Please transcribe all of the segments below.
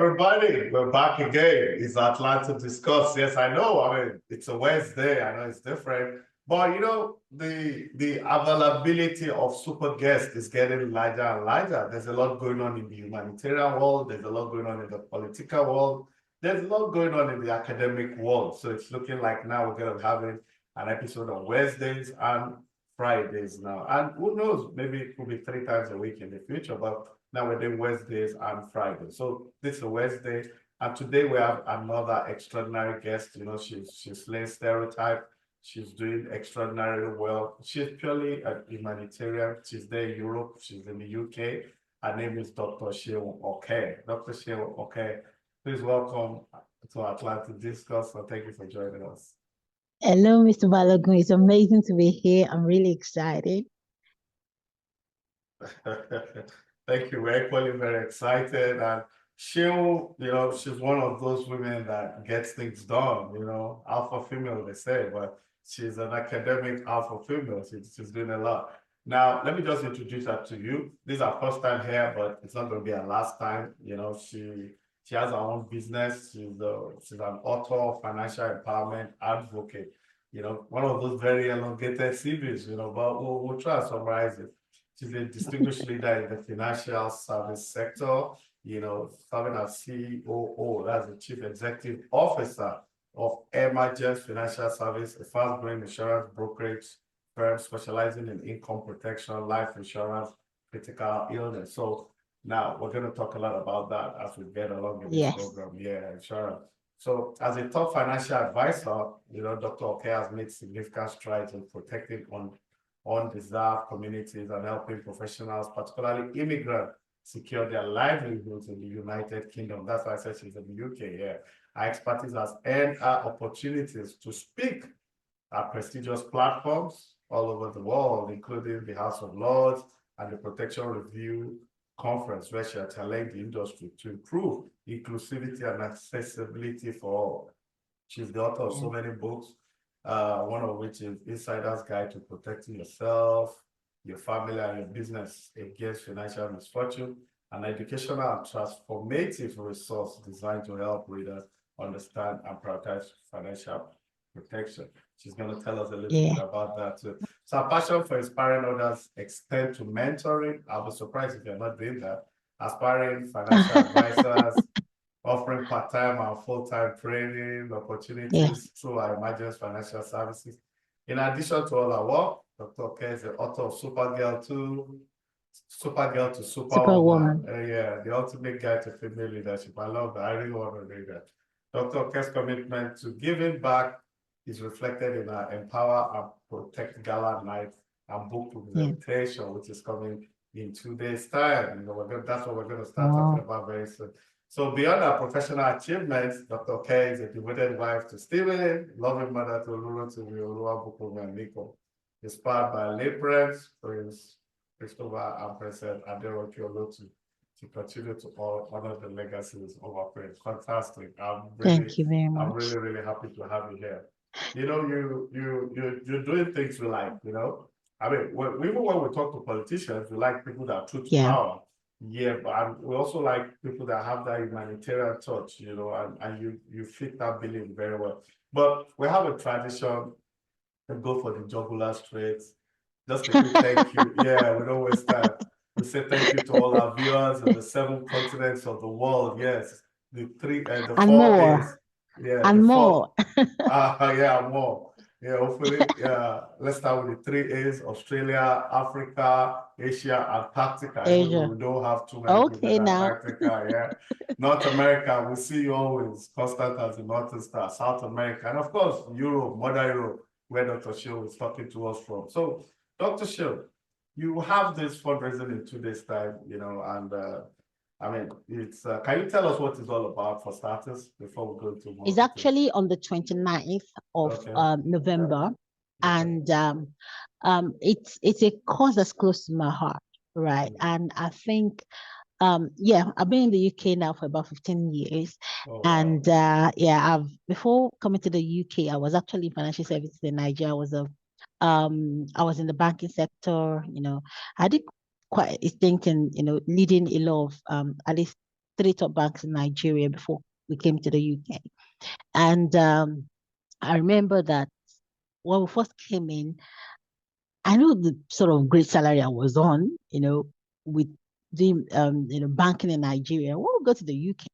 everybody. We're back again. It's Atlanta Discuss. Yes, I know. I mean, it's a Wednesday. I know it's different. But, the availability of super guests is getting larger and larger. There's a lot going on in the humanitarian world. There's a lot going on in the political world. There's a lot going on in the academic world. So it's looking like now we're going to be having an episode on Wednesdays and Fridays now. And who knows, maybe it could be 3 times a week in the future. But now we're doing Wednesdays and Fridays. So this is a Wednesday. And today we have another extraordinary guest. She's slaying stereotype. She's doing extraordinarily well. She's purely a humanitarian. She's there in Europe. She's in the UK. Her name is Dr. Sheun Oke. Dr. Sheun Oke, please welcome to Atlanta Discuss. And thank you for joining us. Hello, Mr. Balogun. It's amazing to be here. I'm really excited. Thank you. We're equally very excited. And she'll, she's one of those women that gets things done, alpha female, they say, but she's an academic alpha female. She's doing a lot. Now, let me just introduce her to you. This is our first time here, but it's not going to be our last time. She has her own business. She's an author, financial empowerment advocate. One of those very elongated CVs, but we'll try to summarize it. She's a distinguished leader in the financial service sector, serving as COO, that's the Chief Executive Officer of Emergence Financial Service, a fast-growing insurance brokerage firm specializing in income protection, life insurance, critical illness. So now we're going to talk a lot about that as we get along in this program. Yeah, insurance. So as a top financial advisor, Dr. Oke has made significant strides in protecting undeserved communities and helping professionals, particularly immigrants, secure their livelihoods in the United Kingdom. That's why I said she's in the UK. Yeah, her expertise has earned her opportunities to speak at prestigious platforms all over the world, including the House of Lords and the Protection Review Conference, where she has challenged the industry to improve inclusivity and accessibility for all. She's the author of so many books, one of which is Insider's Guide to Protecting Yourself, Your Family, and Your Business Against Financial Misfortune, an educational and transformative resource designed to help readers understand and prioritize financial protection. She's going to tell us a little bit about that too. So our passion for inspiring others extend to mentoring. I'll be surprised if you're not doing that. Aspiring financial advisors, offering part-time and full-time training opportunities through our Emergence Financial Services. In addition to all our work, Dr. Oke is the author of Supergirl to Superwoman. The ultimate guide to female leadership. I love that. I really want to read that. Dr. Oke's commitment to giving back is reflected in our Empower and Protect Gala Night and book presentation, which is coming in 2 days' time. That's what we're going to start talking about very soon. So beyond our professional achievements, Dr. Oke is a devoted wife to Stephen, loving mother to Oluro, to Olua, Bukomi, and Nico. Inspired by lay parents, Prince Christopher and President Aderoke Olotu, to continue to honor the legacies of our parents. Fantastic. Thank you very much. I'm really, really happy to have you here. You're doing things we like, I mean, even when we talk to politicians, we like people that are true to power. Yeah, but we also like people that have that humanitarian touch, and you fit that belief very well. But we have a tradition to go for the jugular straight. Just a quick thank you. Yeah, we don't waste time. We say thank you to all our viewers in the 7 continents of the world. Yes, the 4 days. Yeah, and more. More. Yeah, hopefully, let's start with the 3 A's: Australia, Africa, Asia, Antarctica. Asia. We don't have too many people in Antarctica. Yeah. North America, we see you always constant as the Northern Star. South America, and of course, Europe, Mother Europe, where Dr. Sheun is talking to us from. So, Dr. Sheun, you have this fundraising in 2 days' time, and I mean, it's. Can you tell us what it's all about for starters before we go into more? It's actually on the 29th of November, and it's a cause that's close to my heart, right? And I think, I've been in the UK now for about 15 years, and before coming to the UK, I was actually in financial services in Nigeria. I was in the banking sector. I did quite a stint in, leading a lot of at least three top banks in Nigeria before we came to the UK. And I remember that when we first came in, I know the sort of great salary I was on, with doing banking in Nigeria. When we go to the UK,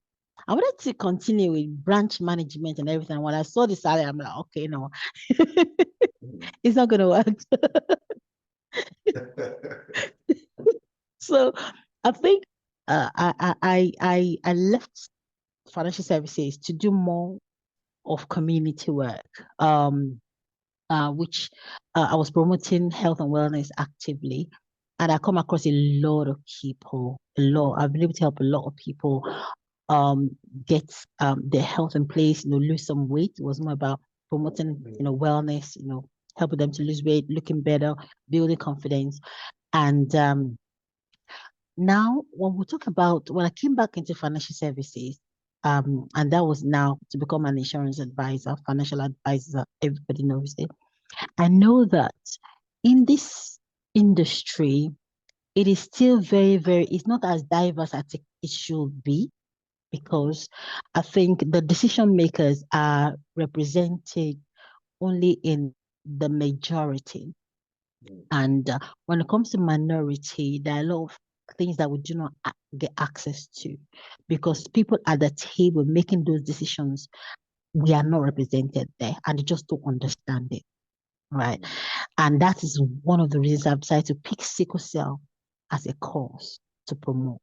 I wanted to continue with branch management and everything. When I saw the salary, I'm like, okay, no, it's not gonna work. So I think I left financial services to do more of community work. Which I was promoting health and wellness actively. And I come across a lot of people, a lot. I've been able to help a lot of people um get their health in place, lose some weight. It was more about promoting, wellness, helping them to lose weight, looking better, building confidence. And now when I came back into financial services, and that was now to become an insurance advisor, financial advisor, everybody knows it. I know that in this industry, it is still very, very, it's not as diverse as it should be, because I think the decision makers are represented only in the majority. And when it comes to minority, there are a lot of things that we do not get access to, because people at the table making those decisions, we are not represented there and they just don't understand it. Right. And that is one of the reasons I've decided to pick sickle cell as a cause to promote.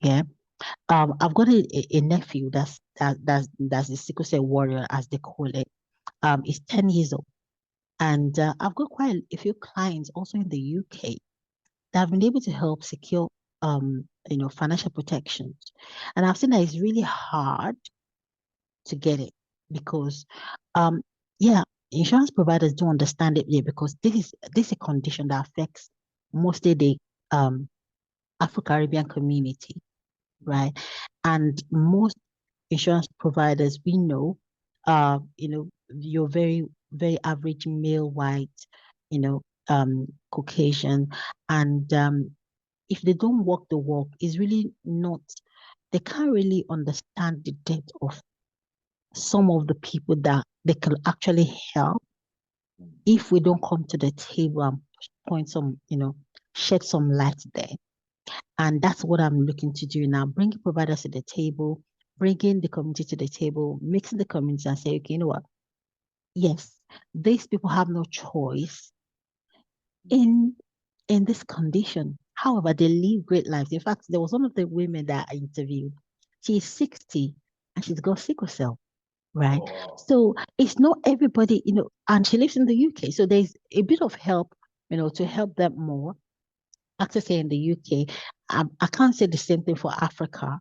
Yeah. I've got a nephew that's the sickle cell warrior, as they call it. He's 10 years old. And I've got quite a few clients also in the UK that have been able to help secure financial protections. And I've seen that it's really hard to get it, because yeah, insurance providers don't understand it yet, because this is a condition that affects mostly the Afro-Caribbean community, right? And most insurance providers we know, you're very, very average male, white, Caucasian, and if they don't walk the walk, it's really not, they can't really understand the depth of some of the people that they can actually help if we don't come to the table and point some, shed some light there. And that's what I'm looking to do now, bringing providers to the table, bringing the community to the table, mixing the community and say, okay, you know what? Yes, these people have no choice in this condition. However, they live great lives. In fact, there was one of the women that I interviewed. She's 60 and she's got sickle cell, right? Oh, wow. So it's not everybody, and she lives in the UK. So there's a bit of help, to help them more access here in the UK. I can't say the same thing for Africa.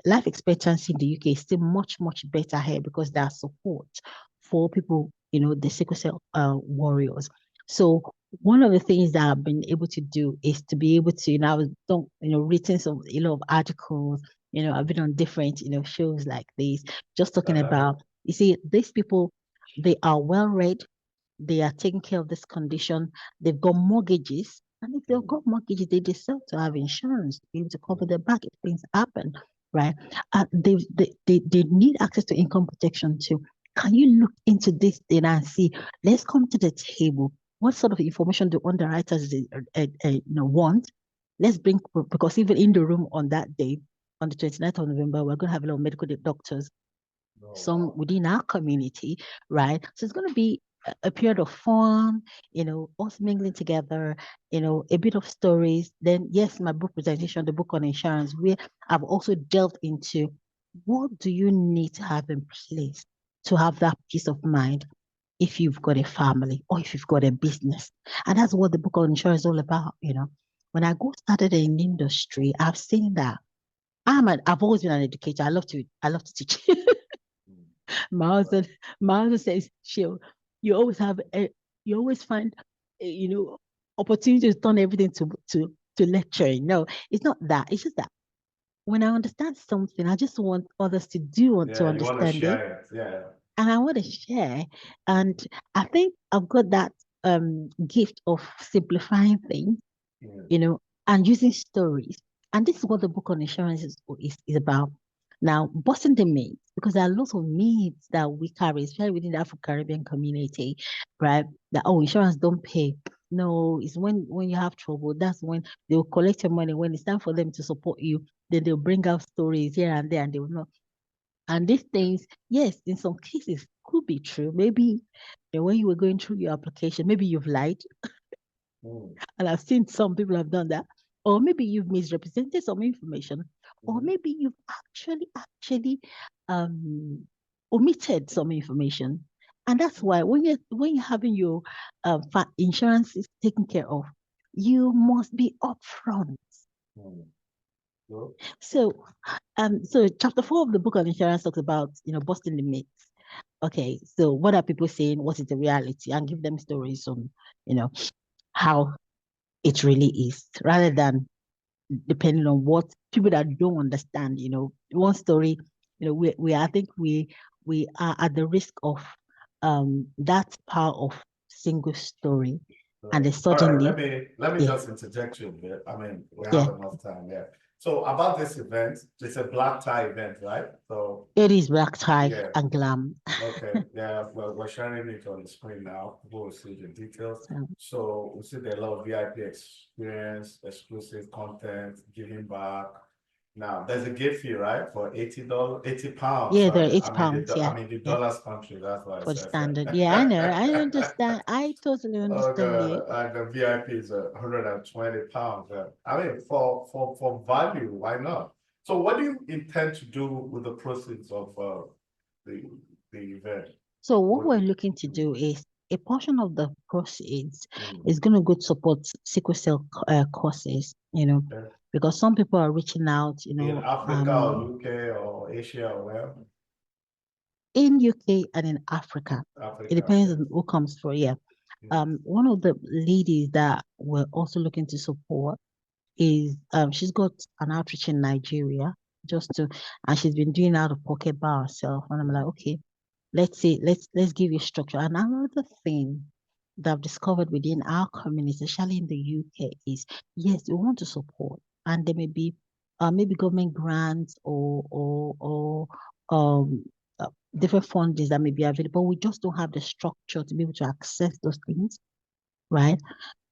Life expectancy in the UK is still much, much better here because there's support for people, the sickle cell warriors. So one of the things that I've been able to do is to be able to, I was don't, written a lot of articles, I've been on different, shows like this, just talking about, you see, these people, they are well read, they are taking care of this condition, they've got mortgages, and if they've got mortgages, they deserve to have insurance to be able to cover their back if things happen, right? They need access to income protection too. Can you look into this data and see, let's come to the table. What sort of information do underwriters want? Let's bring, because even in the room on that day, on the 29th of November, we're going to have a lot of medical doctors, some within our community, right? So it's going to be a period of fun, us mingling together, a bit of stories. Then, yes, my book presentation, the book on insurance, where I've also delved into what do you need to have in place to have that peace of mind if you've got a family or if you've got a business. And that's what the book on insurance is all about. When I started in the industry, I've seen that I've always been an educator. I love to teach. My husband, says, "She'll, you always have, you always find, opportunity to turn everything to lecturing." No, it's not that. It's just that when I understand something, I just want others to to understand it, Yeah. and I want to share. And I think I've got that gift of simplifying things, and using stories. And this is what the book on insurance is about. Now, busting the myths, because there are lots of myths that we carry, especially within the Afro-Caribbean community, right? That, oh, insurance don't pay. No, it's when you have trouble, that's when they will collect your money. When it's time for them to support you, then they'll bring out stories here and there, and they will not. And these things, yes, in some cases could be true. Maybe when you were going through your application, maybe you've lied. And I've seen some people have done that. Or maybe you've misrepresented some information, or maybe you've actually um omitted some information. And that's why when you're having your insurance is taken care of, you must be upfront. So so chapter 4 of the book on insurance talks about, busting the myths. Okay, so what are people saying? What is the reality? And give them stories on, how it really is, rather than depending on what people that don't understand. One story, we I think we are at the risk of that power of single story. And then All right, suddenly, let me yeah, just interject you a bit. I mean, we yeah, have enough time there. So about this event, it's a black tie event, right? So it is black tie yeah, and glam. okay, yeah, well, we're sharing it on the screen now. We'll see the details. So, So we see there are a lot of VIP experience, exclusive content, giving back. Now there's a gate fee, right? For $80, 80 pounds. yeah, there are Sorry, eight pounds. Yeah, I mean the yeah, dollars country. That's why it for the says that. standard. Yeah, I know. I understand. I totally understand Okay, you. and the VIP is 120 pounds. I mean, for value, why not? So, what do you intend to do with the proceeds of the the event? So what What? we're looking to do is a portion of the proceeds Mm, is going to go to support sickle cell courses, okay. because some people are reaching out, In Africa or UK or Asia or where? in UK and in Africa. It Africa, depends okay. on who comes for, yeah. Mm, One of the ladies that we're also looking to support is she's got an outreach in Nigeria just to, and she's been doing out of pocket by herself. And I'm like, okay, let's say let's give you structure. And another thing that I've discovered within our community, especially in the UK, is yes, we want to support, and there may be maybe government grants or um different fundings that may be available. We just don't have the structure to be able to access those things, right?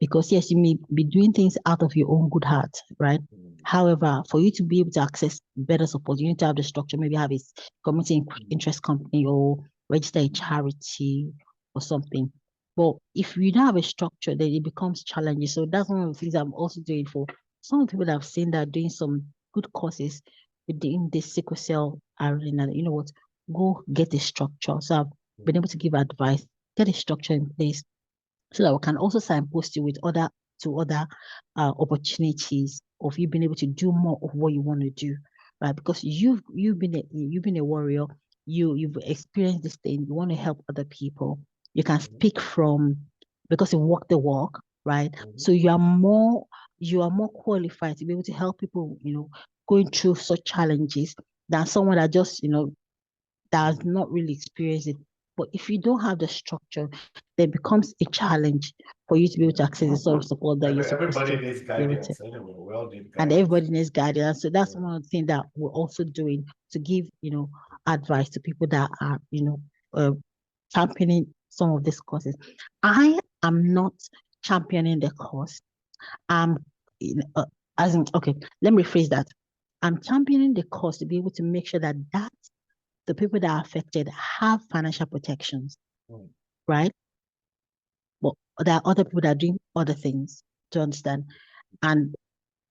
Because yes, you may be doing things out of your own good heart, right? mm, However, for you to be able to access better support, you need to have the structure, maybe have a community interest company or register a charity or something. But if you don't have a structure, then it becomes challenging. So that's one of the things I'm also doing for some of the people that I've seen that are doing some good courses within the sickle cell arena. You know what? Go get a structure. So I've been able to give advice, get a structure in place so that we can also signpost you with other opportunities of you being able to do more of what you want to do, right? Because you've been a warrior, you've experienced this thing, you want to help other people, you can speak from because you walk the walk, right? So you are more qualified to be able to help people, going through such challenges than someone that just does not really experience it. But if you don't have the structure, then it becomes a challenge for you to be able to access the sort of support that you're supposed Everybody to needs be able to. guidance anyway. We all need And guidance. everybody needs guidance. So that's Yeah. one of the things that we're also doing to give, advice to people that are, championing some of these courses. I am not championing the course. I'm, as in, okay, let me rephrase that. I'm championing the course to be able to make sure that the people that are affected have financial protections, Mm, right? But there are other people that are doing other things, to understand. And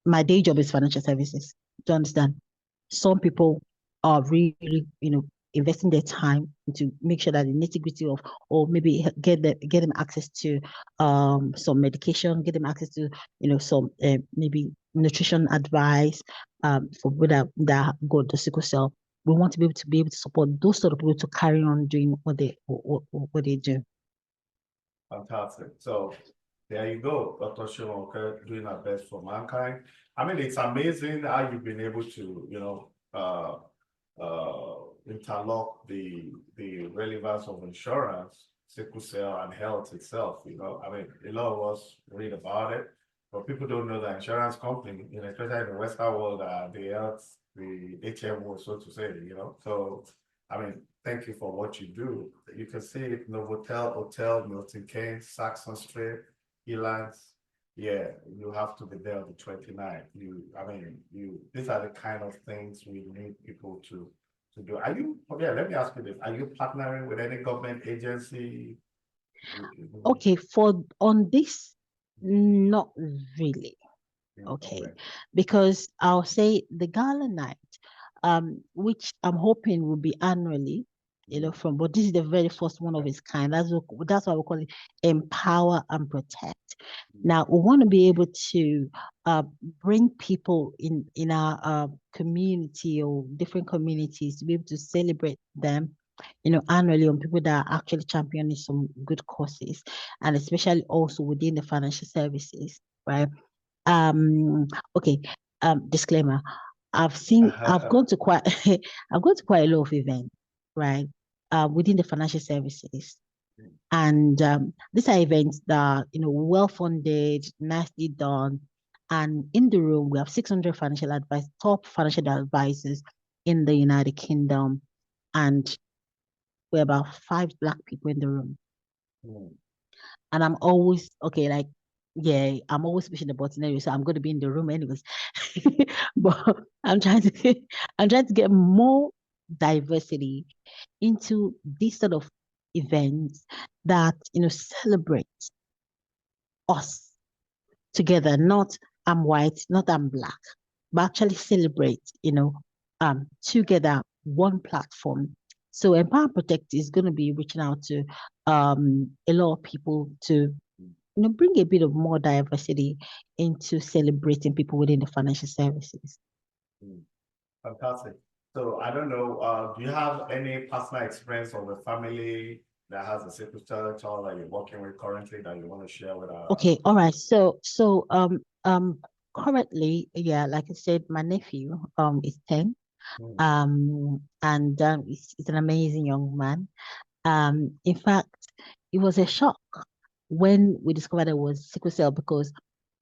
my day job is financial services, to understand. Some people are really, investing their time to make sure that the nitty-gritty of, or maybe get them access to some medication, get them access to, some maybe nutrition advice for people that got the sickle cell. We want to be able to support those sort of people to carry on doing what they do. fantastic. So there you go, Dr. Sheun Oke, doing our best for mankind. I mean, it's amazing how you've been able to, interlock the relevance of insurance, sickle cell, and health itself. I mean, a lot of us read about it, But people don't know that insurance company, especially in the Western world, the HMO, so to say, So, I mean, thank you for what you do. You can see it, Novotel Hotel, Milton Keynes, Saxon Street, Elands. Yeah, you have to be there on the 29th. These are the kind of things we need people to do. Yeah, let me ask you this. Are you partnering with any government agency? Okay, on this, not really. Okay, because I'll say the gala night, which I'm hoping will be annually, but this is the very first one of its kind. That's why we call it empower and protect. Now we want to be able to bring people in our community or different communities to be able to celebrate them, annually, on people that are actually championing some good causes, and especially also within the financial services, right? Okay, disclaimer. I've gone to quite I've gone to quite a lot of events, right? Within the financial services. And these are events that are, well funded, nicely done. And in the room, we have 600 top financial advisors in the United Kingdom. And we're about 5 Black people in the room. And I'm always, okay, like, yeah, I'm always pushing the button anyway, so I'm going to be in the room anyways. But I'm trying to get more diversity into this sort of events that, celebrate us together, not I'm white, not I'm Black, but actually celebrate, together, one platform. So Empower and Protect is going to be reaching out to a lot of people to bring a bit of more diversity into celebrating people within the financial services. Fantastic. So I don't know, do you have any personal experience of a family that has a sickle cell child that you're working with currently that you want to share with us? Okay, all right. Currently, yeah, like I said, my nephew is 10. And he's an amazing young man. In fact, it was a shock when we discovered it was sickle cell, because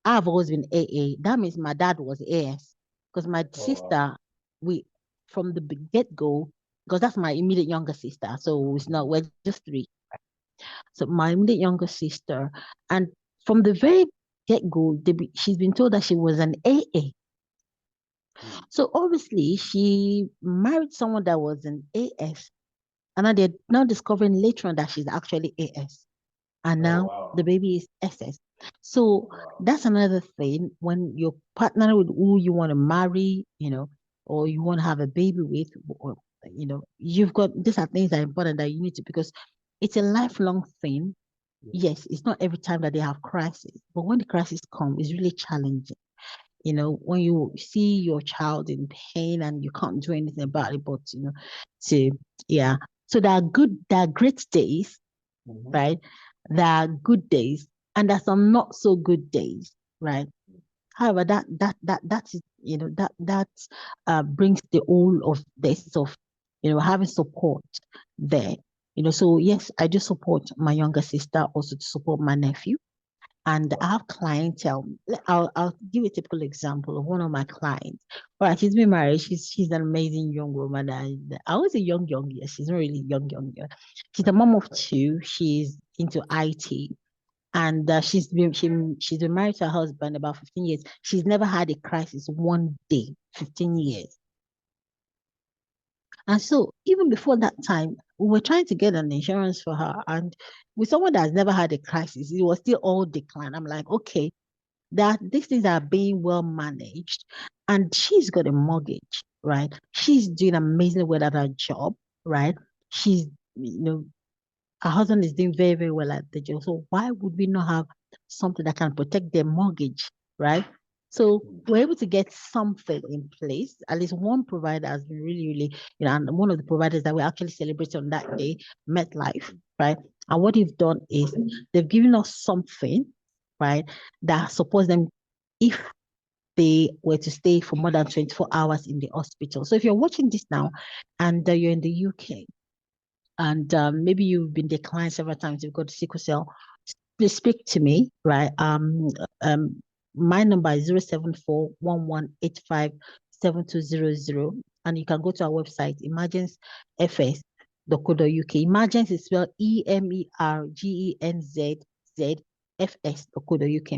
I've always been AA. That means my dad was AS, because my sister, we from the get-go, because that's my immediate younger sister. So we're just three. So my immediate younger sister, and from the very get-go, she's been told that she was an AA. So obviously she married someone that was an AS, and now they're now discovering later on that she's actually AS. And now the baby is SS. So that's another thing when you're partnering with who you want to marry, or you want to have a baby with, or, you've got, these are things that are important that you need to, because it's a lifelong thing. Yes, it's not every time that they have crisis, but when the crisis comes, it's really challenging. When you see your child in pain and you can't do anything about it, but to yeah. So there are great days, right? There are good days, and there's some not so good days, right? However, that is, that brings the whole of this of, having support there. So yes, I do support my younger sister, also to support my nephew. And I have clientele. I'll give a typical example of one of my clients. All right, she's been married. She's an amazing young woman. And I was a young, yes. She's not really young. She's a mom of two. She's into IT. And she's been married to her husband about 15 years. She's never had a crisis one day, 15 years. And so even before that time, we were trying to get an insurance for her. And with someone that has never had a crisis, it was still all decline. I'm like, okay, that these things are being well managed. And she's got a mortgage, right? She's doing amazingly well at her job, right? She's, her husband is doing very, very well at the job. So why would we not have something that can protect their mortgage, right? So we're able to get something in place. At least one provider has been really, really, and one of the providers that we actually celebrated on that day, MetLife, right? And what they've done is they've given us something, right, that supports them if they were to stay for more than 24 hours in the hospital. So if you're watching this now and you're in the UK, and maybe you've been declined several times, you've got sickle cell, please speak to me, right? My number is 074-1185-7200. And you can go to our website, emergencefs.co.uk. Emergence is spelled EMERGENZZFS.co.uk.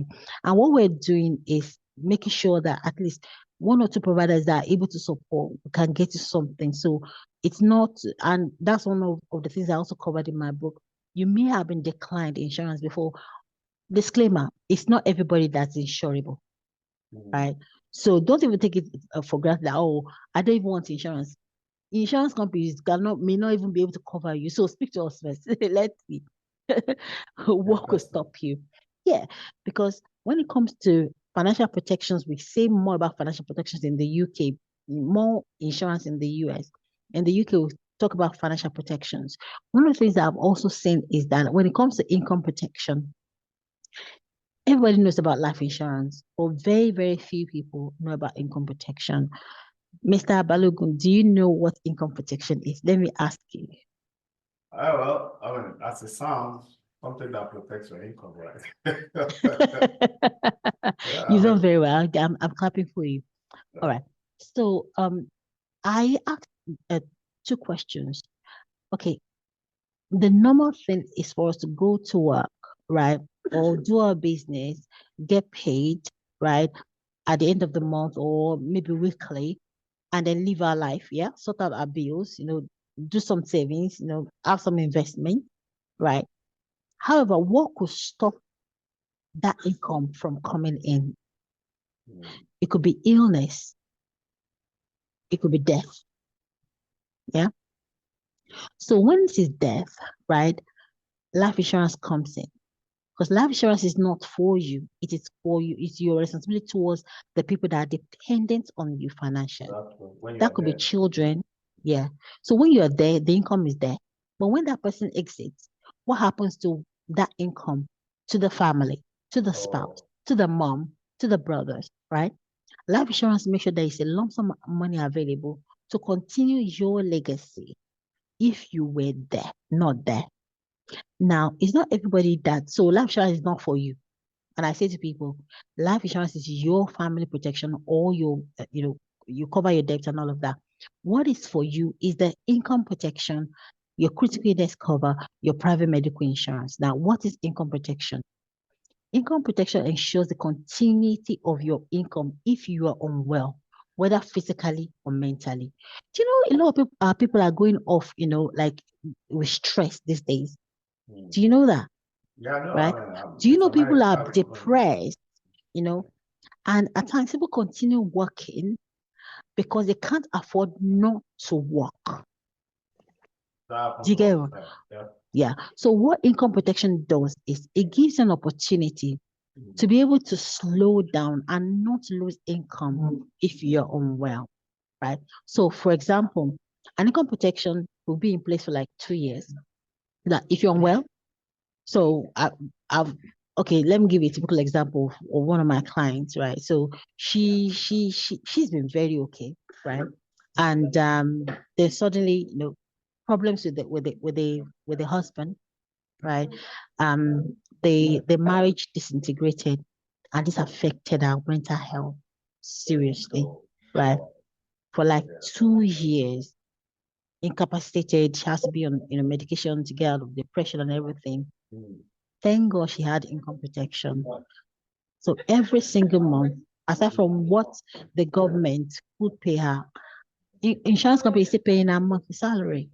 And what we're doing is making sure that at least one or two providers that are able to support can get you something. So it's not, and that's one of the things I also covered in my book. You may have been declined insurance before. Disclaimer, it's not everybody that's insurable, right? So don't even take it for granted that, oh, I don't even want insurance. Insurance companies may not even be able to cover you. So speak to us first. Let's see what could stop you. Yeah, because when it comes to financial protections, we say more about financial protections in the UK, more insurance in the US. In the UK, we talk about financial protections. One of the things that I've also seen is that when it comes to income protection, everybody knows about life insurance, but very, very few people know about income protection. Mr. Balogun, do you know what income protection is? Let me ask you. Oh, well, I mean, as it sounds, something that protects your income, right? Yeah, You've done very well. I'm clapping for you. yeah. All right. So I asked two questions. Okay. The normal thing is for us to go to work, right? Or do our business, get paid, right? At the end of the month or maybe weekly, and then live our life, yeah, sort out our bills, do some savings, have some investment, right? However, what could stop that income from coming in? It could be illness, it could be death, yeah. So when it is death, right, life insurance comes in. Because life insurance is not for you, it is for you. It's your responsibility towards the people that are dependent on you financially. That could be children. Yeah. So when you're there, the income is there. But when that person exits, what happens to that income, to the family, to the spouse, to the mom, to the brothers, right? Life insurance makes sure there is a lump sum of money available to continue your legacy if you were there, not there. Now, it's not everybody so life insurance is not for you. And I say to people, life insurance is your family protection, or you cover your debt and all of that. What is for you is the income protection, your critical illness cover, your private medical insurance. Now, what is income protection? Income protection ensures the continuity of your income if you are unwell, whether physically or mentally. Do you know a lot of people are going off, like with stress these days? Do you know that? Yeah, no, right? I mean, Do you know people are depressed, and at times people continue working because they can't afford not to work. Do you get it? Yeah. So what income protection does is it gives an opportunity to be able to slow down and not lose income if you're unwell, right? So for example, an income protection will be in place for like 2 years. That if you're unwell, so I've okay, let me give you a typical example of one of my clients, right? So she's been very okay, right? And there's suddenly, problems with the husband, right? The marriage disintegrated, and this affected her mental health seriously, right? For like 2 years, incapacitated. She has to be on medication to get out of depression and everything. Thank God she had income protection. So every single month, aside from what the government would pay her, insurance company is still paying her monthly salary,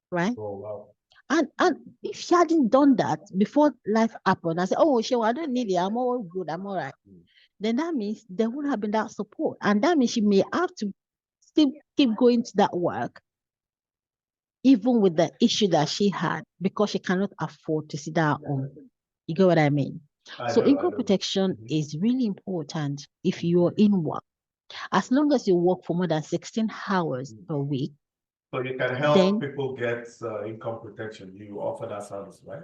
right? Oh, wow. And if she hadn't done that before life happened, I said, oh, Sheun, I don't need it. I'm all good. I'm all right. Then that means there wouldn't have been that support. And that means she may have to still keep going to that work, even with the issue that she had, because she cannot afford to sit down home. You get what I mean? So income protection is really important if you're in work. As long as you work for more than 16 hours per week. So you can help people get income protection. You offer that service, right?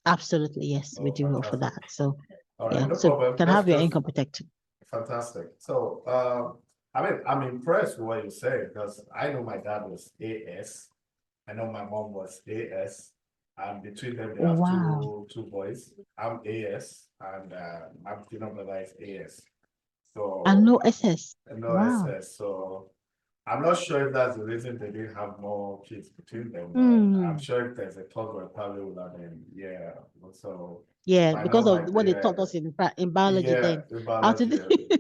Absolutely, yes, we do offer that. So right, no so problem. you can have your income protected. Fantastic. So I mean, I'm impressed with what you say, because I know my dad was AS. I know my mom was AS. And between them, they have Wow. two boys. I'm AS, and my female brother is AS. And So no SS. no Wow. SS. So I'm not sure if that's the reason they didn't have more kids between them, but I'm Hmm. sure if there's a third one, probably would have been, yeah. So Yeah, I know because of my, what they yeah, taught us in biology yeah, then. the How to biology. do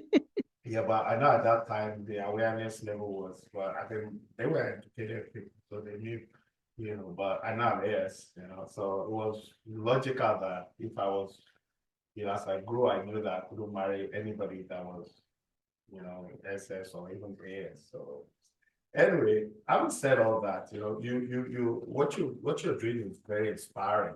Yeah, but I know at that time the awareness level was, but I think they were educated people, so they knew, but I know I'm AS, so it was logical that if I was, as I grew, I knew that I couldn't marry anybody that was, SS or even AS. So anyway, having said all that, what you're doing is very inspiring,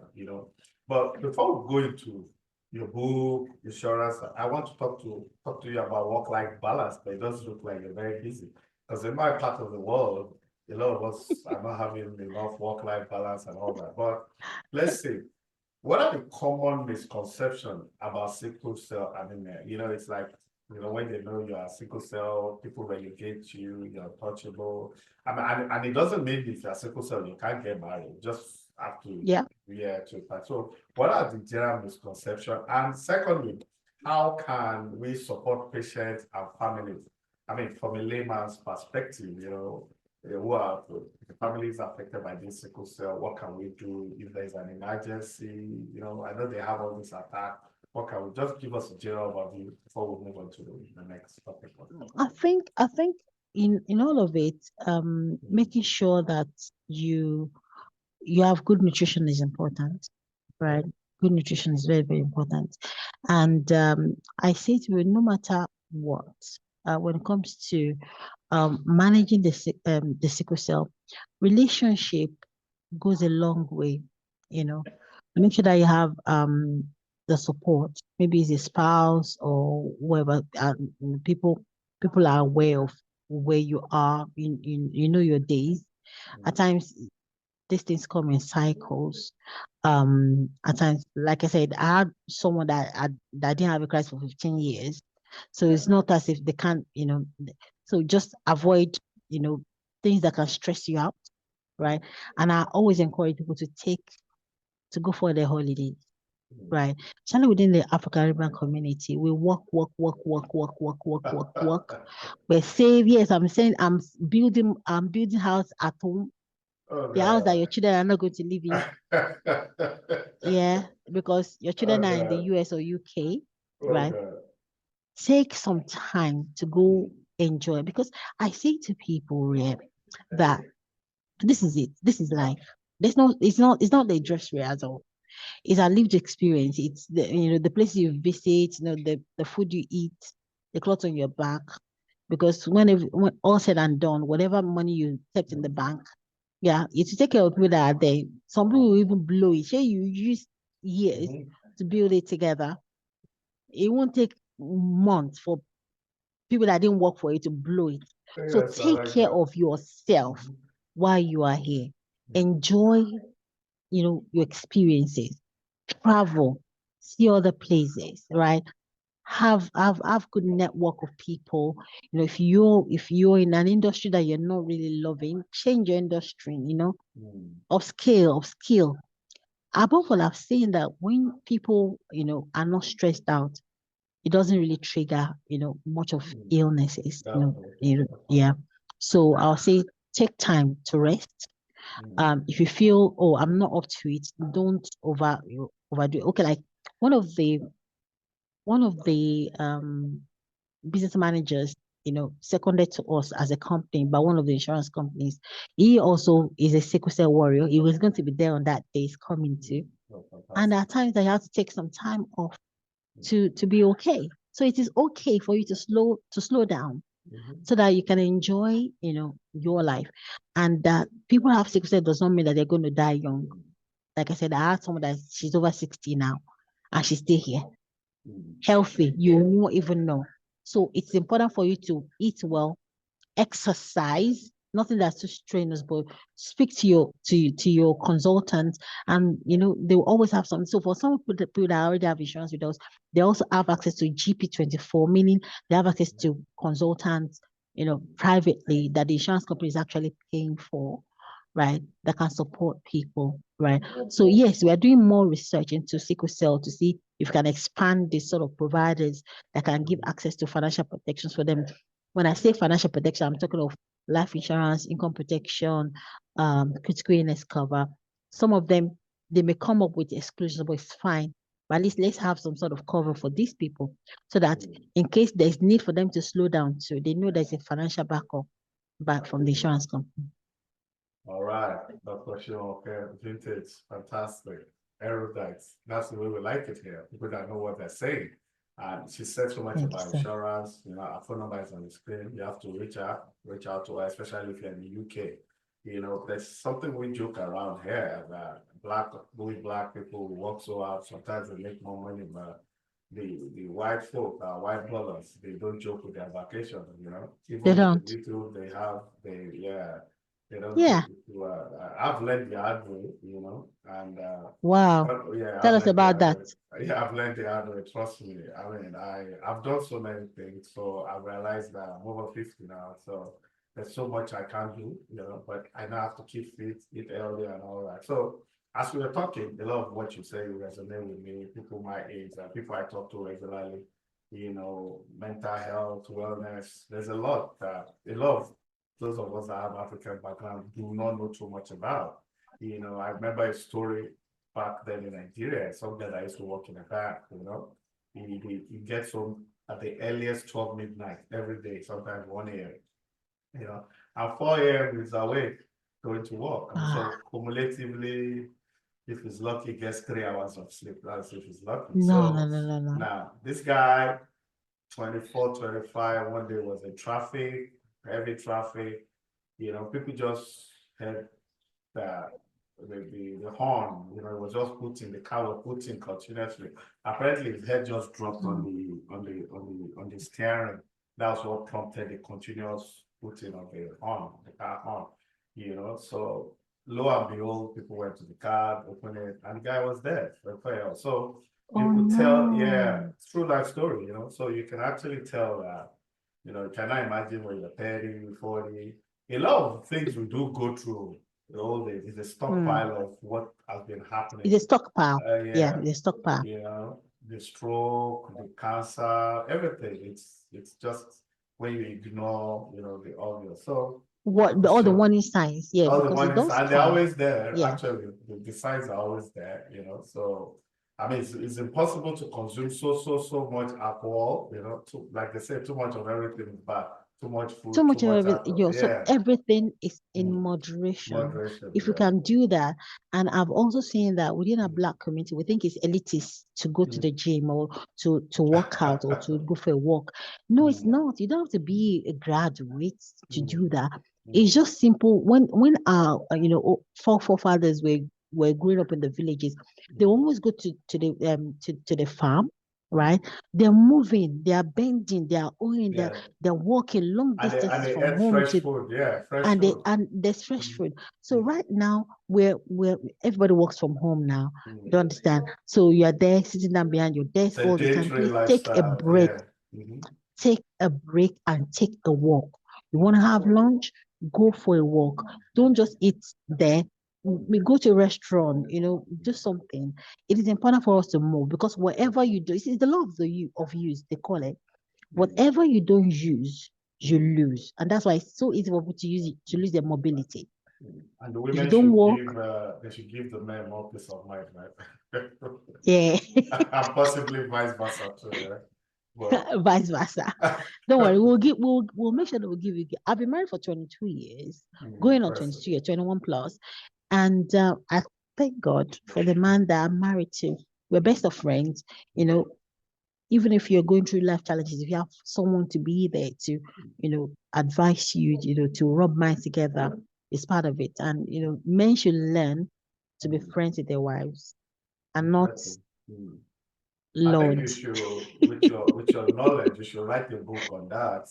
But before we go into your book, insurance, I want to talk to you about work-life balance, but it does look like you're very busy. Because in my part of the world, a lot of us are not having enough work-life balance and all that. But let's see. What are the common misconceptions about sickle cell anemia? It's like, when they know you are sickle cell, people relegate you, you're untouchable. I mean, and it doesn't mean if you're sickle cell, you can't get married. You just have to, Yeah. yeah, to fight. So, what are the general misconceptions? And secondly, how can we support patients and families? I mean, from a layman's perspective, who are the families affected by this sickle cell, what can we do if there's an emergency? I know they have all this attack. What can we just give us a general overview before we move on to the next topic? I think in all of it, making sure that you you have good nutrition is important, right? Good nutrition is very, very important. And I say to you, no matter what, when it comes to managing the sickle cell, relationship goes a long way, you know. Make sure that you have the support. Maybe it's a spouse or whoever. People are aware of where you are. You know your days. At times, these things come in cycles. At times, like I said, I had someone that didn't have a crisis for 15 years. So it's not as if they can't, so just avoid, you know, things that can stress you out, right? And I always encourage people to go for their holidays, right? Especially within the African Caribbean community, we work, work, work, work, work, work, work, work, work. We save. Yes, I'm saying I'm building house at home, Oh the house that God. your children are not going to live in. Yeah, because your Oh children are in the God. US or UK, Oh right? God. Take some time to go enjoy because I say to people, yeah, that this is it. This is life. It's not the dress rehearsal. It's a lived experience. It's the places you visit, the food you eat, the clothes on your back. Because when all said and done, whatever money you kept in the bank, yeah, it's to take care of people that are there. Some people will even blow it. Say you use years to build it together. It won't take months for people that didn't work for it to blow it. So Yes, I take like care that. of yourself while you are here. Enjoy, your experiences. Travel, see other places, right? Have good network of people. If you're in an industry that you're not really loving, change your industry, upskill. Above all, I've seen that when people, are not stressed out, it doesn't really trigger, much of illnesses, yeah. So I'll say take time to rest. If you feel, oh, I'm not up to it, don't overdo it. Okay, like one of the one of the business managers, seconded to us as a company by one of the insurance companies. He also is a sickle cell warrior. He was going to be there on that day he's coming to. And at times I have to take some time off to be okay. So it is okay for you to slow down so that you can enjoy, your life. And that people have sickle cell does not mean that they're going to die young. Like I said, I had someone that she's over 60 now and she's still here healthy, you won't even know. So it's important for you to eat well, exercise, nothing that's too strenuous, but speak to your consultant, and they will always have something. So for some people that already have insurance with us, they also have access to GP24, meaning they have access to consultants, privately that the insurance company is actually paying for. right, that can support people, right? So yes, we are doing more research into sickle cell to see if we can expand this sort of providers that can give access to financial protections for them. When I say financial protection, I'm talking of life insurance, income protection, critical illness cover. Some of them, they may come up with exclusions, but it's fine. But at least let's have some sort of cover for these people so that in case there's need for them to slow down, so they know there's a financial backup back from the insurance company. All right, Dr. Sheun Oke, vintage, fantastic, erudite. That's the way we like it here. People that know what they're saying. And she said so much about insurance. You know, our phone number is on the screen. You have to reach out to her, especially if you're in the UK. You know, there's something we joke around here that black people work so hard. Sometimes they make more money, but the white folk, white brothers, they don't joke with their vacation. You know, even they don't. the little they have, they don't yeah. take it to, I've learned the hard way, you know, and wow. yeah, Tell us about that. Yeah, I've learned the hard way. Trust me. I mean, I've done so many things, so I realized that I'm over 50 now, so there's so much I can't do, you know. But I now have to keep fit, eat early, and all that. So as we were talking, a lot of what you say resonate with me. People my age, people I talk to regularly, you know, mental health, wellness. There's a lot of those of us that have African background do not know too much about. You know, I remember a story back then in Nigeria, some guy that used to work in a bank, you know, he gets home at the earliest 12 midnight every day, sometimes 1 a.m., you know, and 4 a.m. he's awake going to work. And so cumulatively, if he's lucky, he gets 3 hours of sleep. That's if he's lucky. No. Now, this guy, 24, 25, one day was in traffic, heavy traffic, you know, people just had the horn, you know, it was just putting the car was putting continuously. Apparently his head just dropped on the steering. That's what prompted the continuous putting of the horn, the car horn, you know. So lo and behold, people went to the car, opened it, and the guy was dead. So you could tell, yeah, it's true life story, you know. So you can actually tell that, you know, can I imagine when you're 30, 40, a lot of things we do go through the old days is a stockpile of what has been happening. It's a stockpile. Yeah, it's a stockpile. You know, the stroke, the cancer, everything. It's just when you ignore, you know, the obvious. So all the warning signs, yeah, all because the warning signs, they're always there. Yeah. Actually, the signs are always there, you know. So I mean, it's impossible to consume so much alcohol, you know. Like they say, too much of everything is bad. Too much food, too much of everything. Yeah. So everything is in moderation. If we can do that, and I've also seen that within a Black community, we think it's elitist to go to the gym or to work out or to go for a walk. No, it's not. You don't have to be a graduate to do that. It's just simple. When our forefathers were growing up in the villages, they always go to the farm, right? They're moving, they are bending, they are owing, they're walking long distances from home fresh food, fresh and food. and there's fresh food. So right now, we're everybody works from home now. You understand? So you are there sitting down behind your desk all the time. Please take a break. Take a break and take a walk. You want to have lunch? Go for a walk. Don't just eat there. We go to a restaurant, you know, do something. It is important for us to move because whatever you do, it's the law of use, they call it. Whatever you don't use, you lose. And that's why it's so easy for people to use it, to lose their mobility. And the women should walk, they should give the men more peace of mind, right? Yeah. And possibly vice versa too, right? Well, vice versa. Don't worry, we'll make sure that we'll give you. I've been married for 22 years, going on 22 years, 21 plus. And I thank God for the man that I'm married to. We're best of friends, you know. Even if you're going through life challenges, if you have someone to be there to, you know, advise you, you know, to rub minds together, it's part of it. And, you know, men should learn to be friends with their wives and not lords. I think you should, with your knowledge, you should write a book on that.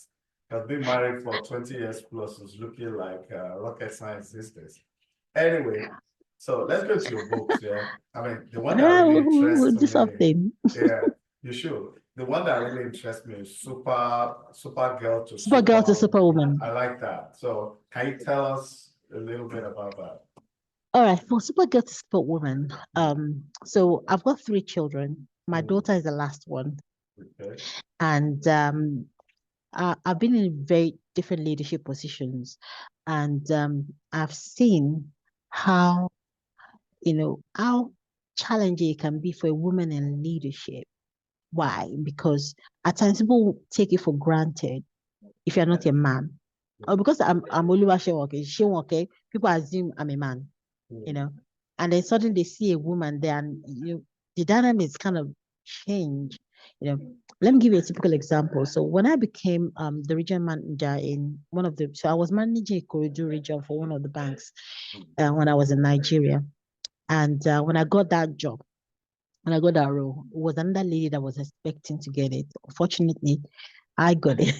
Because being married for 20 years plus is looking like rocket science sisters. Anyway, so let's go to your books, yeah. I mean, the one that really interests me. Something. Yeah, you should. The one that really interests me is Supergirl to Superwoman. I like that. So can you tell us a little bit about that. All right, for super girl to support woman, so I've got 3 children. My daughter is the last one, Okay. and I've been in very different leadership positions, and I've seen how how challenging it can be for a woman in leadership. Why? Because at times people take it for granted if you're not a man. Or because I'm Oluwa Sheun Oke, people assume I'm a man, and then suddenly they see a woman there, and the dynamics kind of change. Let me give you a typical example. So when I became the region manager in so I was managing Ikorodu region for one of the banks when I was in Nigeria, and when I got that job, when I got that role, it was another lady that was expecting to get it. Unfortunately, I got it.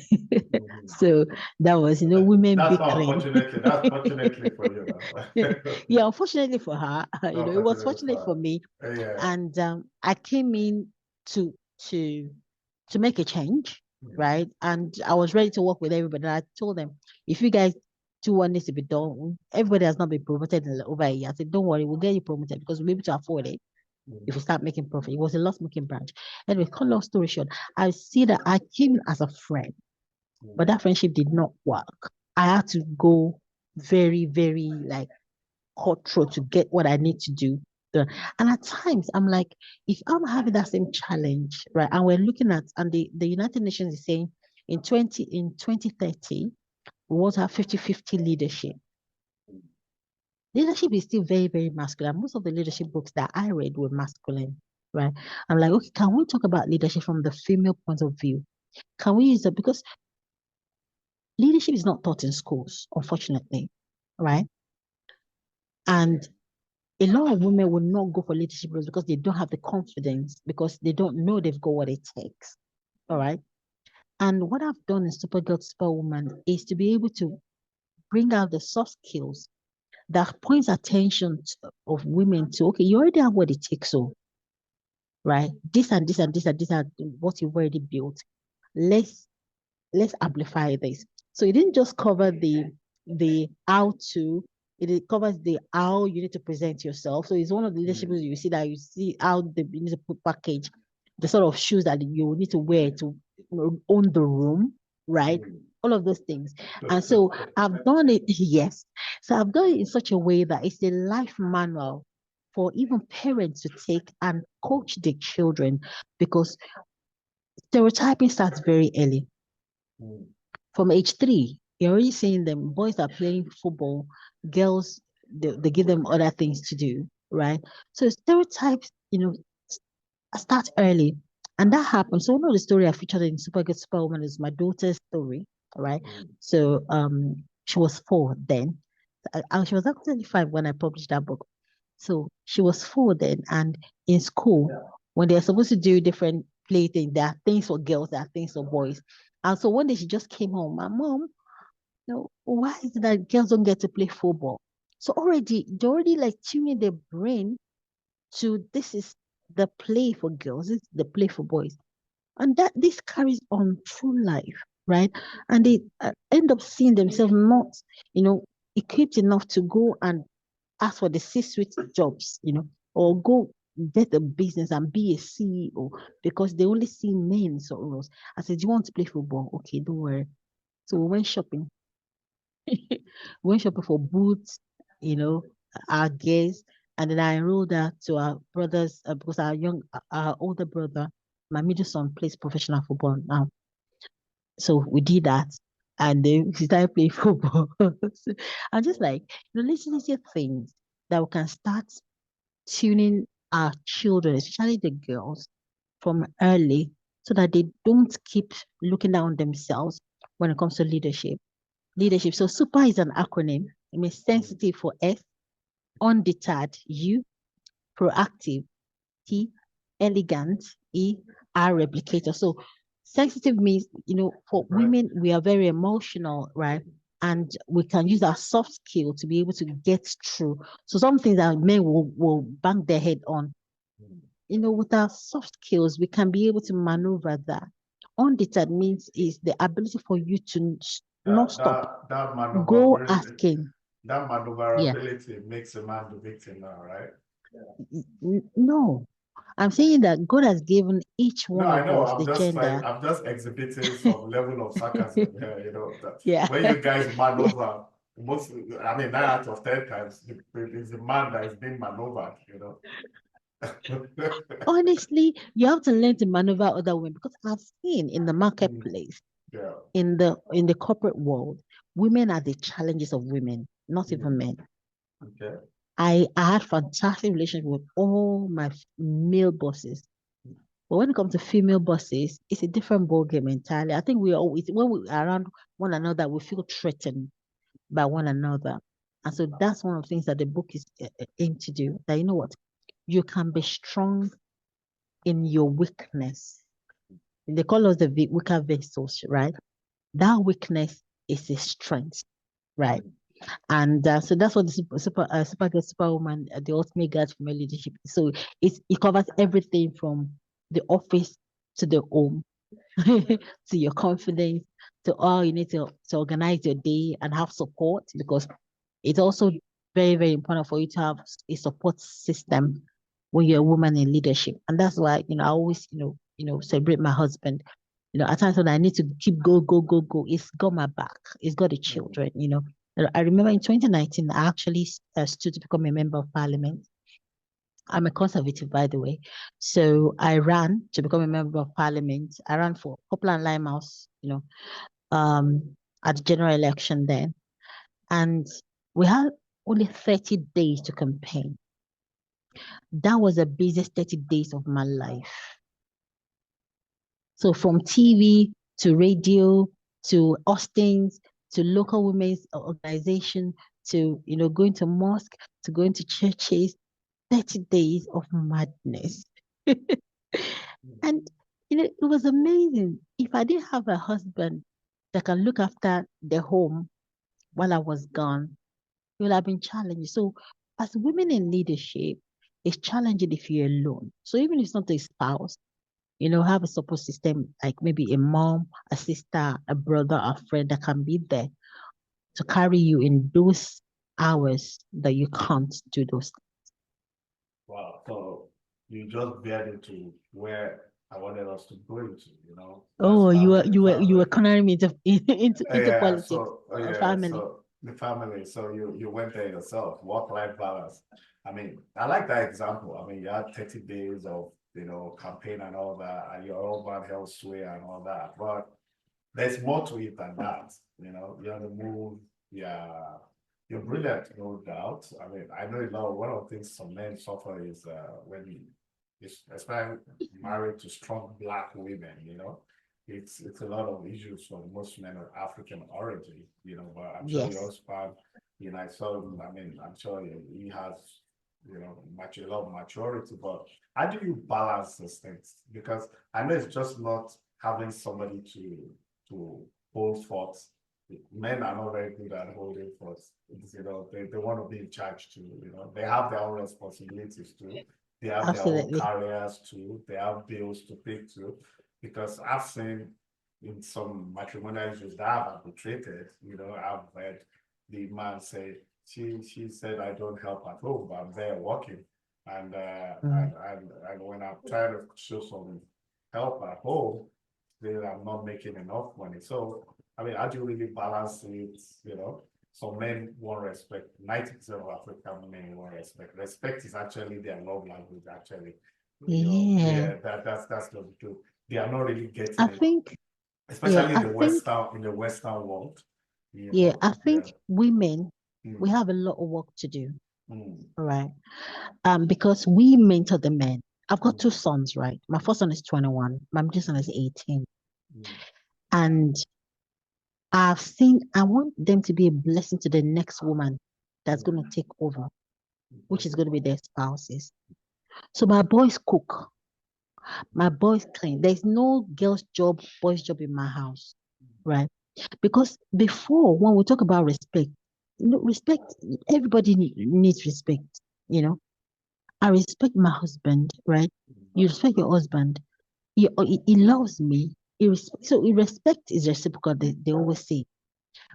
So that was, women That's bickering. not unfortunately. That's fortunately for you now. Yeah, unfortunately for her, it was fortunate for me. Yeah. And I came in to to to make a change, right? And I was ready to work with everybody. And I told them, if you guys do what needs to be done, everybody has not been promoted in over a year. I said, don't worry, we'll get you promoted because we'll be able to afford it if we start making profit. It was a loss-making branch. Anyway, cut long story short, I see that I came as a friend, but that friendship did not work. I had to go very, very like cutthroat to get what I need to do done. And at times I'm like, if I'm having that same challenge, right? And we're looking at, and the United Nations is saying in 2030, we want to have 50-50 leadership. Leadership is still very, very masculine. Most of the leadership books that I read were masculine, right? I'm like, okay, can we talk about leadership from the female point of view? Can we use that? Because leadership is not taught in schools, unfortunately, right? And a lot of women will not go for leadership roles because they don't have the confidence, because they don't know they've got what it takes. All right. And what I've done in Supergirl to Superwoman is to be able to bring out the soft skills that points attention of women to, okay, you already have what it takes, so right, this and this and this and this are what you've already built. Let's amplify this. So it didn't just cover the how to, it covers the how you need to present yourself. So it's one of the leadership you see that you see how you need to put package the sort of shoes that you need to wear to own the room, right? All of those things. And so I've done it, yes. So I've done it in such a way that it's a life manual for even parents to take and coach their children, because stereotyping starts very early. From age 3, you're already seeing them, boys are playing football, girls, they give them other things to do, right? So stereotypes, start early. And that happens. So one of the story I featured in Super Good Superwoman is my daughter's story, right? So she was 4 then. She was actually 5 when I published that book. So she was 4 then, and in school, when they're supposed to do different play things, there are things for girls, there are things for boys. And so one day she just came home, my mom, why is it that girls don't get to play football? So they're already like tuning their brain to, this is the play for girls, this is the play for boys. And that this carries on through life, right? And they end up seeing themselves not, equipped enough to go and ask for the C-suite jobs, or go get a business and be a CEO, because they only see men sort of roles. I said, do you want to play football? Okay, don't worry. So we went shopping. We went shopping for boots, our gears, and then I enrolled her to our brothers, because our older brother, my middle son, plays professional football now. So we did that, and then we started playing football. So I'm just like, little things that we can start tuning our children, especially the girls, from early, so that they don't keep looking down on themselves when it comes to leadership. Leadership. So SUPER is an acronym. It means sensitive for S, undeterred U, proactive T, elegant E, R, replicator. So sensitive means, for women, we are very emotional, right? And we can use our soft skill to be able to get through. So some things that men will bang their head on. With our soft skills, we can be able to maneuver that. Undeterred means is the ability for you to not stop. That Go maneuverability. asking. That Yeah. maneuverability makes a man the victim now, right? No, I'm saying that God has given each No, one I of know. us the gender. I'm just exhibiting some level of sarcasm here. That Yeah. when you guys maneuver, most, I mean, 9 out of 10 times, it's the man that is being maneuvered. Honestly, you have to learn to maneuver other women because I've seen in the Mm, marketplace, yeah. in the corporate world, women are the challenges of women, not even men. Okay. I had fantastic relations with all my male bosses. But when it comes to female bosses, it's a different ballgame entirely. I think we always, when we are around one another, we feel threatened by one another. And so that's one of the things that the book is aimed to do. That you know what? You can be strong in your weakness. They call us the weaker vessels, right? That weakness is a strength, right? And so that's what the super superwoman, the ultimate guide for male leadership. So it covers everything from the office to the home, to your confidence, to all you need to organize your day and have support because it's also very, very important for you to have a support system when you're a woman in leadership. And that's why, I always, celebrate my husband. At times when I need to keep go, go, go, go, it's got my back. It's got the children. I remember in 2019, I actually stood to become a member of parliament. I'm a conservative, by the way. So I ran to become a member of parliament. I ran for Poplar and Limehouse, at the general election then. And we had only 30 days to campaign. That was the busiest 30 days of my life. So from TV to radio to Austin's to local women's organization to going to mosque to going to churches, 30 days of madness. And it was amazing. If I didn't have a husband that can look after the home while I was gone, it would have been challenging. So as women in leadership, it's challenging if you're alone. So even if it's not a spouse, have a support system like maybe a mom, a sister, a brother, a friend that can be there to carry you in those hours that you can't do those. Wow. So you just veered into where I wanted us to go into. That's Oh, family, you were family. cornering me into Yeah, politics, so family. so the family. So you went there yourself, work-life balance. I mean, I like that example. I mean, you had 30 days of campaign and all that, and your husband held sway and all that. But there's more to it than that. You're on the move, yeah. You're brilliant, no doubt. I mean, I know one of the things some men suffer is when especially married to strong black women. It's a lot of issues for most men of African origin. But I'm sure your Yes, husband, I saw him, I mean, I'm sure he has, a lot of maturity, but how do you balance those things? Because I know it's just not having somebody to hold forth. Men are not very good at holding forth. They want to be in charge too. They have their own responsibilities too. They have their own absolutely. careers too. They have bills to pay too. Because I've seen in some matrimonial issues that I've arbitrated, I've heard the man say, she said I don't help at home, but I'm there working. And Mm. and when I'm trying to show some help at home, then I'm not making enough money. So I mean, how do you really balance it? Some men want respect. 90% of African men want respect. Respect is actually their love language, actually. Yeah, Yeah, that's the truth. They are not really I getting it, think. Yeah, especially I think. in the Western world. Yeah, I Yeah. think women we Mm, have a lot of work to do. mm, All right. Because we mentor the men. I've got two mm, sons, right? My first son is 21, my middle son is 18. mm, And I want them to be a blessing to the next woman that's going to take over, which is going to be their spouses. So my boys cook, my boys clean. There's no girl's job, boys' job in my house, right? Because before, when we talk about respect, respect, everybody needs respect, you know. I respect my husband, right? You respect your husband. He loves me. So respect is reciprocal, they always say.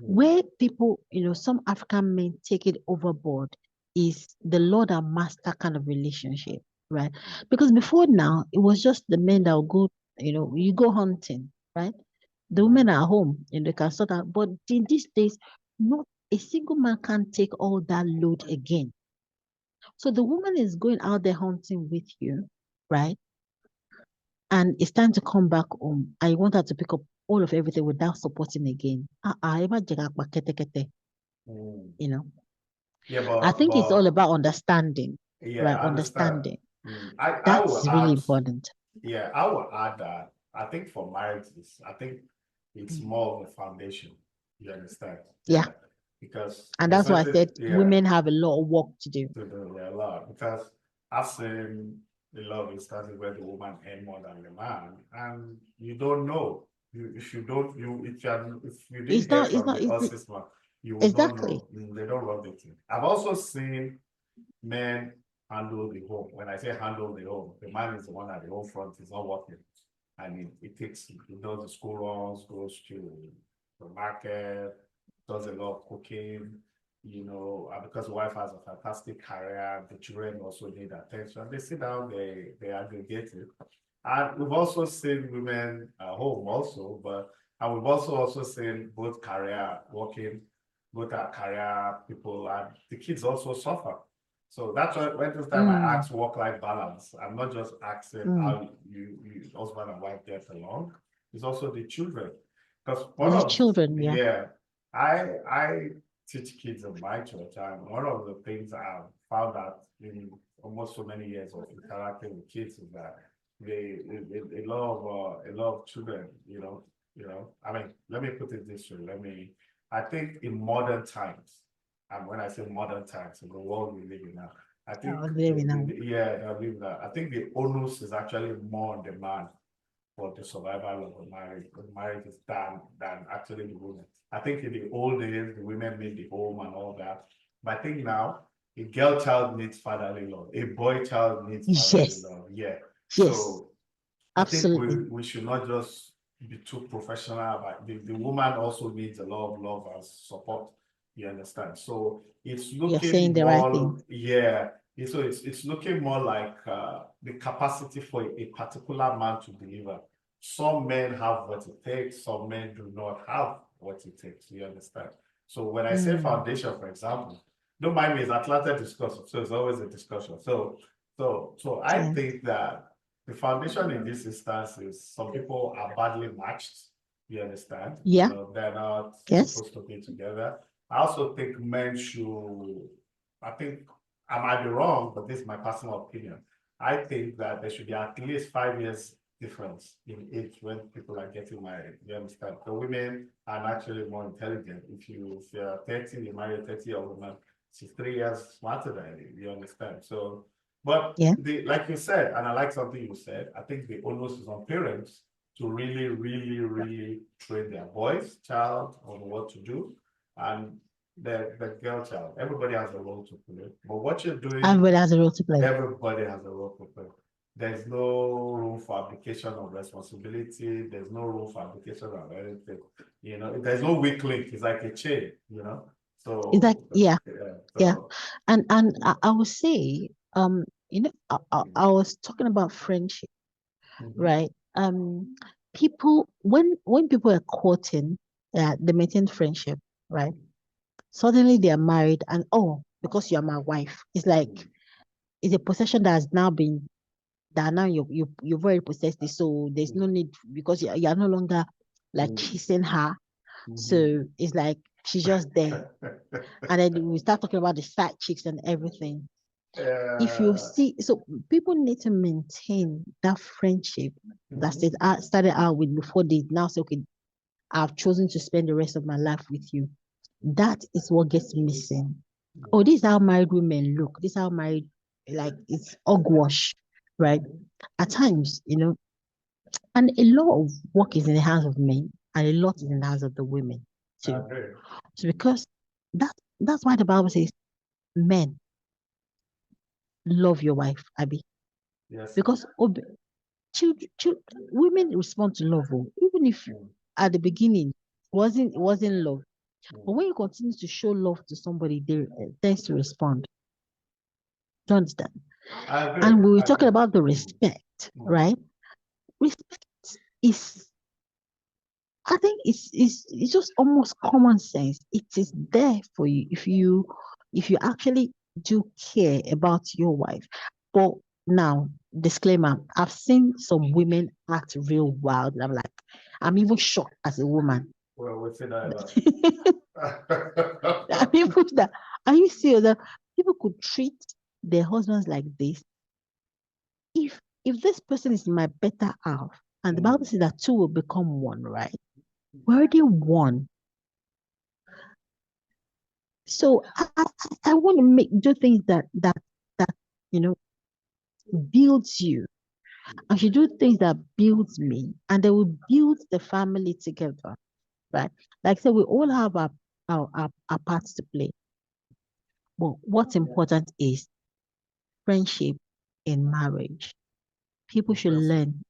Where people, some African men take it overboard is the Lord and Master kind of relationship, right? Because before now, it was just the men that would go, you go hunting, right? The women are home and they can sort out. But in these days, not a single man can take all that load again. So the woman is going out there hunting with you, right? And it's time to come back home. I want her to pick up all of everything without supporting again. Mm. You know, Yeah, I think it's all but about understanding, yeah, right? I understand. Understanding. I That's will really add, important. yeah, I will add that I think for marriages, I think it's Mm. more of a foundation. You understand? Yeah. Yeah. Because And there's that's why I certain, said yeah, women have a lot of work to do. to do yeah, a lot. Because I've seen a lot of instances where the woman earn more than the man, and you don't know. If you don't, if you didn't It's hear not, it's from not, the horse's mouth, you will not exactly. know. They don't run the thing. I've also seen men handle the home. When I say handle the home, the man is the one at the home front, he's not working. And he does the school runs, goes to the market, does a lot of cooking, and because the wife has a fantastic career, the children also need attention. They sit down, they aggregate it. And we've also seen women at home also, and we've also seen both career working, both our career people, and the kids also suffer. So that's why when this time I Mm, ask work-life balance, I'm not just asking mm. how you husband and wife get along. It's also the children. Because The children, yeah. I teach kids in my church, and one of the things I've found out in almost so many years of interacting with kids is that a lot of children, I mean, let me put it this way. I think in modern times, and when I say modern times, in the world we live in now, I think, Very now. yeah, I live that. I think the onus is actually more on the man for the survival of the marriage than actually the women. I think in the old days, the women made the home and all that. But I think now, a girl child needs fatherly love. A boy child needs fatherly Yes, love. Yeah. yes, So I think absolutely. we should not just be too professional, but the woman also needs a lot of love and support. You understand? So it's You're saying looking the right more, thing. yeah. So it's looking more like the capacity for a particular man to deliver. Some men have what it takes, some men do not have what it takes. You understand? So when I say Mm, foundation, for example, don't mind me, it's Atlanta discussion, so it's always a discussion. So I yeah, think that the foundation in this instance is some people are badly matched. You understand? yeah, They're not yes. supposed to be together. I also think men should, I think I might be wrong, but this is my personal opinion. I think that there should be at least 5 years difference in age when people are getting married. You understand? The women are naturally more intelligent. If you're 30, you marry a 30-year-old woman, she's 3 years smarter than you. You understand? So but Yeah. like you said, and I like something you said, I think the onus is on parents to really, really, really train their boys, child on what to do, and the girl child. Everybody has a role to play. But what you're doing, Everybody has a role to play. everybody has a role to play. There's no room for application of responsibility. There's no room for application of anything. There's no weak link. It's like a chain. Is that, So yeah, yeah. yeah. So And I would say, I was talking about friendship, mhm. right? People when people are courting, they maintain friendship, right? Suddenly they are married, and oh, because you're my wife, it's like it's a possession that has now been that now you've already possessed it, so there's no need because you're no longer like Mm, chasing her. mhm. So it's like she's just there, and then we start talking about the side chicks and everything. If you Uh, see, so people need to maintain that friendship that mhm. started out with before they now say, okay, I've chosen to spend the rest of my life with you. That is what gets missing. Oh, this is how married women look. This is how married, like it's hogwash, right? At times, and a lot of work is in the hands of men and a lot is in the hands of the women I too. agree. So because that that's why the Bible says, men, love your wife, Abby. Yes. Because women respond to love, oh, even if Mm. at the beginning it wasn't love. But when you continue to show love to somebody, they tends to respond. Do you understand? And we were talking about the respect, right? Respect is, I think it's just almost common sense. It is there for you if you actually do care about your wife. But now, disclaimer, I've seen some women act real wild. And I'm like, I'm even shocked as a woman. Well, what's it that? People that, are you serious that people could treat their husbands like this? If this person is my better half, and the Bible says that two will become one, right? We're already one. So I want to do things that you know builds you. I should do things that builds me, and they will build the family together, right? Like I said, we all have our parts to play. But what's important is friendship in marriage. People should learn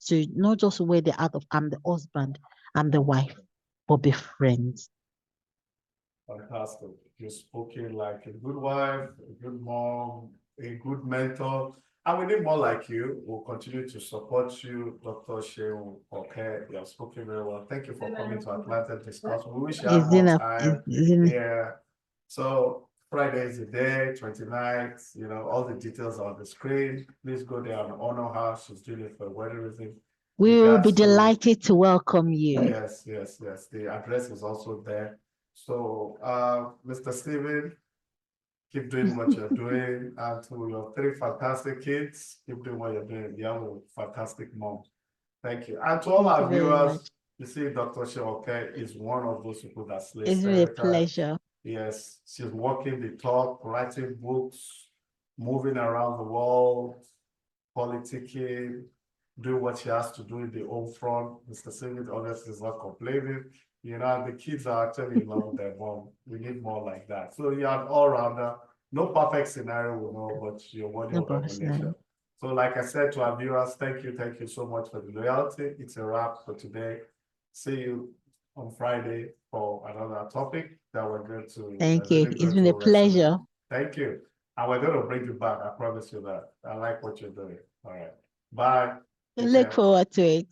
to not just wear the out of I'm the husband, I'm the wife, but be friends. Fantastic. You're spoken like a good wife, a good mom, a good mentor. And we need more like you. We'll continue to support you, Dr. Sheun Oke. You have spoken very well. Thank you for coming to Atlanta to discuss. We wish you had more time. Yeah. So Friday is the day, 29th. You know, all the details are on the screen. Please go there and honor her. She's doing it for a wedding reason. We will be delighted to welcome you. Yes. The address is also there. So, Mr. Steven, keep doing what you're doing. And to your three fantastic kids, keep doing what you're doing. You have a fantastic mom. Thank you. And to all our viewers, you see, Dr. Sheun Oke is one of those people that slays. It's been a pleasure. Yes, she's walking the talk, writing books, moving around the world, politicking, do what she has to do in the home front. Mr. Steven honestly is not complaining. You know, the kids are actually in love with their mom. We need more like that. So you're an all-rounder. No perfect scenario, we know, but you're worthy of revelation. So like I said to our viewers, thank you so much for the loyalty. It's a wrap for today. See you on Friday for another topic that we're going to. Thank you. It's been a pleasure. Thank you. And we're going to bring you back. I promise you that. I like what you're doing. All right. Bye. Look forward to it.